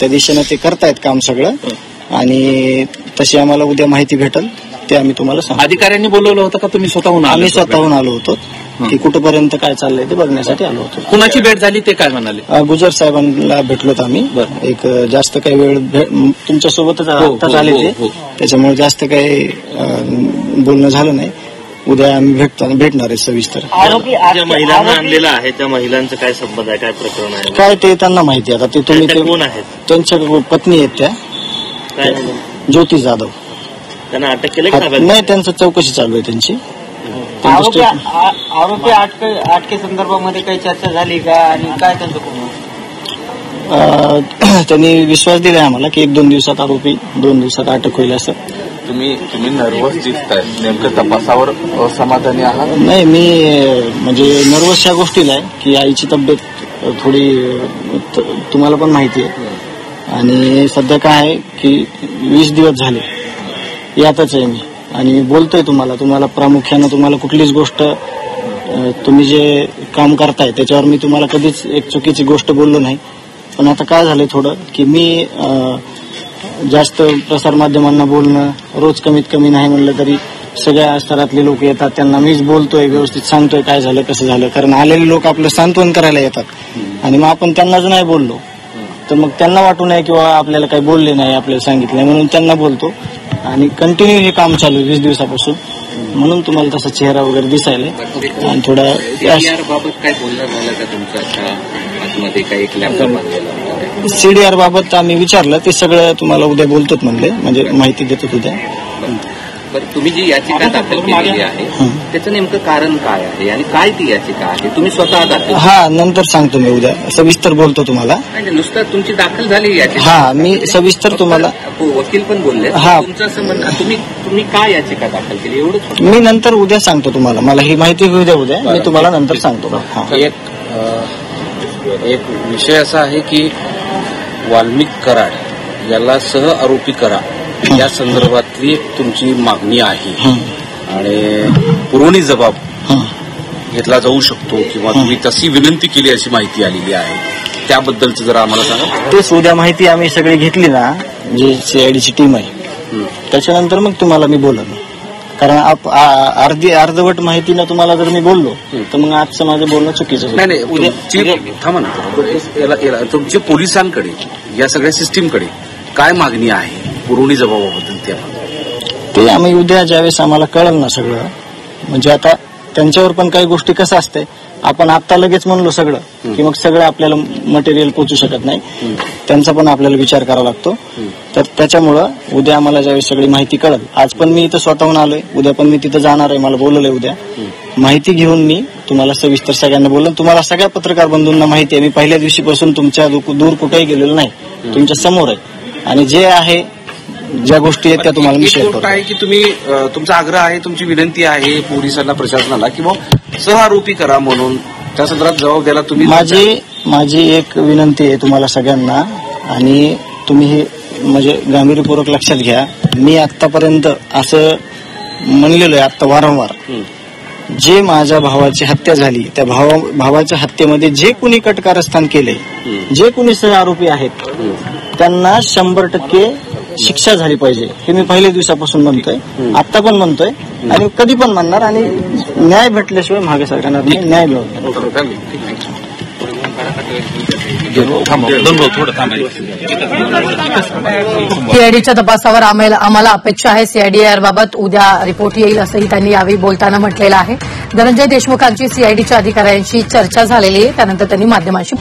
त्या दिशेने ते करतायत काम सगळं आणि तशी आम्हाला उद्या माहिती भेटल ते आम्ही तुम्हाला सांगू. अधिकाऱ्यांनी बोलवलं होतं का तुम्ही स्वतःहून? आम्ही स्वतःहून आलो होतो की कुठपर्यंत काय चाललंय ते बघण्यासाठी आलो होतो. कुणाची भेट झाली ते काय म्हणाले? गुजर साहेबांना भेटलोत आम्ही. एक जास्त काही वेळ तुमच्यासोबतच आत्ताच आले ते, त्याच्यामुळे जास्त काही बोलणं झालं नाही. उद्या आम्ही भेटणार आहे सविस्तर. ज्या महिलांना आणलेलं आहे त्या महिलांचं काय संबंध आहे, काय प्रकरण आहे, काय ते त्यांना माहिती. आता ते तुम्ही कोण आहेत? त्यांच्या पत्नी आहेत त्या, काय ज्योती जाधव. त्यांना अटक केलं नाही, त्यांचं चौकशी चालू आहे त्यांची. आरोपी अटके संदर्भामध्ये काही चर्चा झाली का आणि काय त्यांचं त्यांनी विश्वास दिलाय आम्हाला की 1-2 दिवसात आरोपी 2 दिवसात अटक होईल असं. तुम्ही नर्वस दिसताय, नेमकं तपासावर असमाधानी आहात? नाही, मी म्हणजे नर्वस ह्या गोष्टीला आहे की आईची तब्येत थोडी तुम्हाला पण माहिती आहे आणि सध्या काय आहे की 20 दिवस झाले यातच आहे मी आणि बोलतोय तुम्हाला प्रामुख्यानं तुम्हाला कुठलीच गोष्ट तुम्ही जे काम करताय त्याच्यावर मी तुम्हाला कधीच एक चुकीची गोष्ट बोललो नाही. पण आता काय झालंय थोडं की मी जास्त प्रसारमाध्यमांना बोलणं रोज कमीत कमी नाही म्हणलं तरी सगळ्या स्तरातले लोक येतात, त्यांना मीच बोलतोय, व्यवस्थित सांगतोय काय झालं कसं झालं. कारण आलेले लोक आपलं सांत्वन करायला येतात आणि मग आपण त्यांनाच नाही बोललो तर मग त्यांना वाटू नये किंवा आपल्याला काही बोलले नाही, आपल्याला सांगितलं नाही म्हणून त्यांना बोलतो आणि कंटिन्यू हे काम चालू आहे 20 दिवसापासून. म्हणून तुम्हाला तसा चेहरा वगैरे दिसायला आणि थोडा बाबत काय बोलणं झालं का तुमच्या आतमध्ये काही लॅपटॉप? सीडीआर बाबत आम्ही विचारलं, ते सगळं तुम्हाला उद्या बोलतोच म्हणले, म्हणजे माहिती देतात उद्या. बरं, तुम्ही जी याचिका दाखल केलेली आहे त्याचं नेमकं कारण काय आहे आणि काय ती याचिका आहे? तुम्ही स्वतः दाखल? हा, नंतर सांगतो मी, उद्या सविस्तर बोलतो तुम्हाला. नुसतं तुमची दाखल झाली याचिका? हा, मी सविस्तर तुम्हाला. वकील पण बोलले. हा, तुमचा संबंध तुम्ही काय याचिका दाखल केली एवढंच? मी नंतर उद्या सांगतो तुम्हाला, मला ही माहिती होऊ द्या उद्या, मी तुम्हाला नंतर सांगतो. एक विषय असा आहे की वाल्मिक कराड याला सह आरोपी करा या संदर्भातली तुमची मागणी आहे आणि पुरवणी जबाब घेतला जाऊ शकतो किंवा तुम्ही तशी विनंती केली अशी माहिती आलेली आहे, त्याबद्दलचं जरा आम्हाला सांगा. तेच उद्या माहिती आम्ही सगळी घेतली ना, जी सीआयडीची टीम आहे त्याच्यानंतर मग तुम्हाला मी बोललो. कारण अर्धवट माहितीनं तुम्हाला जर मी बोललो तर मग आजचं माझं बोलणं चुकीचं. नाही, उद्या थांबा ना, तुमच्या पोलिसांकडे या सगळ्या सिस्टीमकडे काय मागणी आहे पुरवणी जबाबाबद्दल? ते आम्ही उद्या ज्यावेळेस आम्हाला कळलं ना सगळं, म्हणजे आता त्यांच्यावर पण काही गोष्टी कसं असते, आपण आता लगेच म्हणलो सगळं की मग सगळं आपल्याला मटेरियल पोचू शकत नाही, त्यांचा पण आपल्याला विचार करावा लागतो. तर त्याच्यामुळं उद्या आम्हाला ज्यावेळेस सगळी माहिती कळल, आज पण मी इथं स्वतःहून आलोय, उद्या पण मी तिथं जाणार आहे, मला बोलवलंय उद्या. माहिती घेऊन मी तुम्हाला सविस्तर सगळ्यांना बोललो. तुम्हाला सगळ्या पत्रकार बंधूंना माहिती आहे, मी पहिल्या दिवशीपासून तुमच्या दूर कुठेही गेलेलो नाही, तुमच्या समोर आहे आणि जे आहे ज्या गोष्टी आहेत त्या तुम्हाला मी शेअर करतो. आहे की तुम्ही तुमचा आग्रह आहे, तुमची विनंती आहे पोलिसांना, प्रशासनाला की मग सहआरोपी करा म्हणून, त्या संदर्भात जबाब द्यायला तुम्ही. माझी एक विनंती आहे तुम्हाला सगळ्यांना आणि तुम्ही हे म्हणजे गांभीर्यपूर्वक लक्षात घ्या. मी आतापर्यंत असं म्हणलेलो आहे आता वारंवार, जे माझ्या भावाची हत्या झाली त्या भावाच्या हत्येमध्ये जे कुणी कटकारस्थान केले, जे कुणी सहआरोपी आहेत त्यांना 100% शिक्षा झाली पाहिजे, हे मी पहिल्या दिवसापासून म्हणतोय, आता पण म्हणतोय आणि कधी पण म्हणणार. आणि न्याय भेटल्याशिवाय मागे सरकारनं न्याय मिळवणार. सीआयडीच्या तपासावर आम्हाला अपेक्षा आहे. सीआयडी बाबत उद्या रिपोर्ट येईल असंही त्यांनी यावेळी बोलताना म्हटलेलं आहे. धनंजय देशमुखांची सीआयडीच्या अधिकाऱ्यांशी चर्चा झालेली आहे, त्यानंतर त्यांनी माध्यमांशी